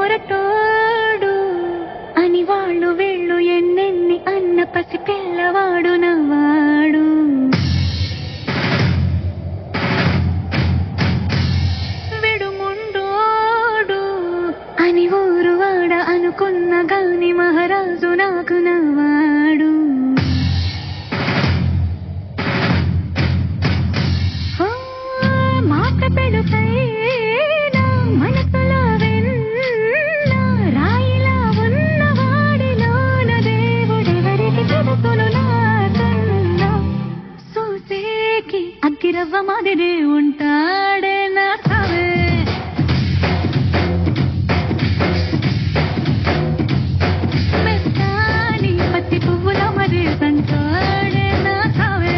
మొరటోడు అని వాళ్ళు వీళ్ళు ఎన్నెన్ని అన్న పసి పిల్లవాడు నవ్వాడు. విడుముండోడు అని ఊరు వాడ అనుకున్న గాని మహారాజు నాకు నవ్వాడు. మాట పెడుకైనా మనసులో వెన్న రాయిలా ఉన్నవాడిలోన దేవుడెవరికి తెలుసును నాకన్నా. సూసేకి అగ్గిరవ్వ మాదిరి ఉంటాడే నా సావే. మెత్తాని పత్తి పువ్వుల మరి సంటాడే నా సావే.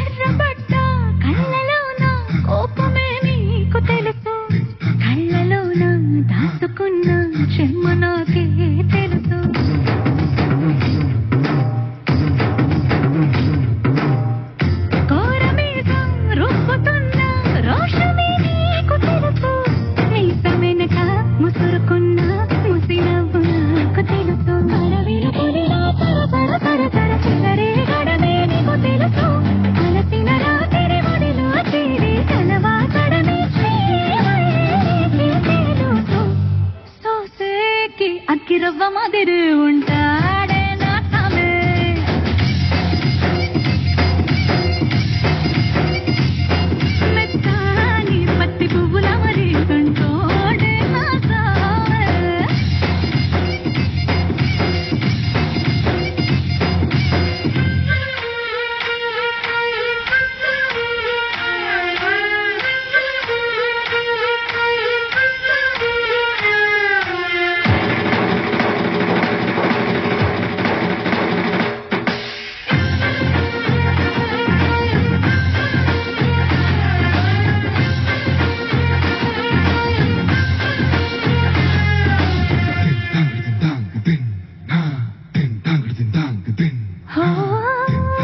ఎర్రబడ్డ కళ్ళలోన కోపమే నీకు తెలుసు, కళ్ళలోన దాచుకున్న చెమ్మ నాకే తెలుసు. కోరమీసం రుబ్బుతున్న రోషమే నీకు తెలుసు, మీసమెనక ముసురుకున్న ముసినవ్వు నాకు తెలుసు. అడవిలో పులిలా తర తర తర తర చిలరే గడమే నీకు తెలుసు, అలసిన రాత్రి ఒడిలో చేరి కలవాసడమే తెలుసు. సోసేకి అగ్గిరవ్వ మాదిరి ఉంటాడే నా సామే. మెత్తాని పత్తి పువ్వుల మరి కంటోడే నా సామే.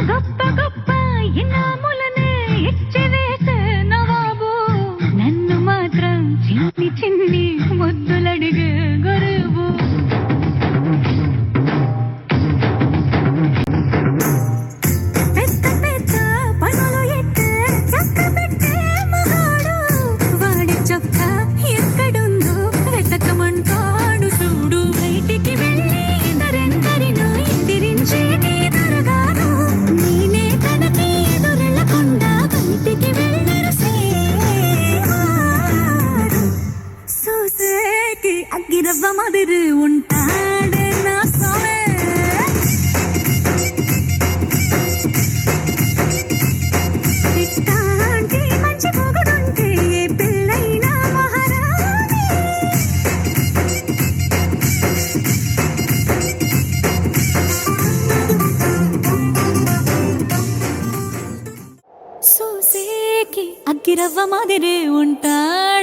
గొప్ప గొప్ప ఇనాములనే ఇచ్చివేసే నవాబు, నన్ను మాత్రం చిన్ని చిన్ని ముద్దులడిగే గరువు. పెద్ద పెద్ద పనులు ఎత్తే చక్క పెట్టే మగాడు, వాడి చొక్క ఎక్కడుందో వెతకమంటాడు చూడు. బయటికి వెళ్ళి ఇద్దరెందరినో ఎదిరించేది దొరగాను, నేనే తనకి ఎదురెళ్ళకుండా బయటికి వెళ్ళరు సేవాడు. సూసేకి అగ్గిరవ్వ మాదిరి ఉంటాడే నా స్వామి. ఇట్లాంటి మంచి పొగడుంటే ఏ పిల్లైనా మహారాణి. సూసేకి అగ్గిరవ్వ మాదిరి ఉంటాడు.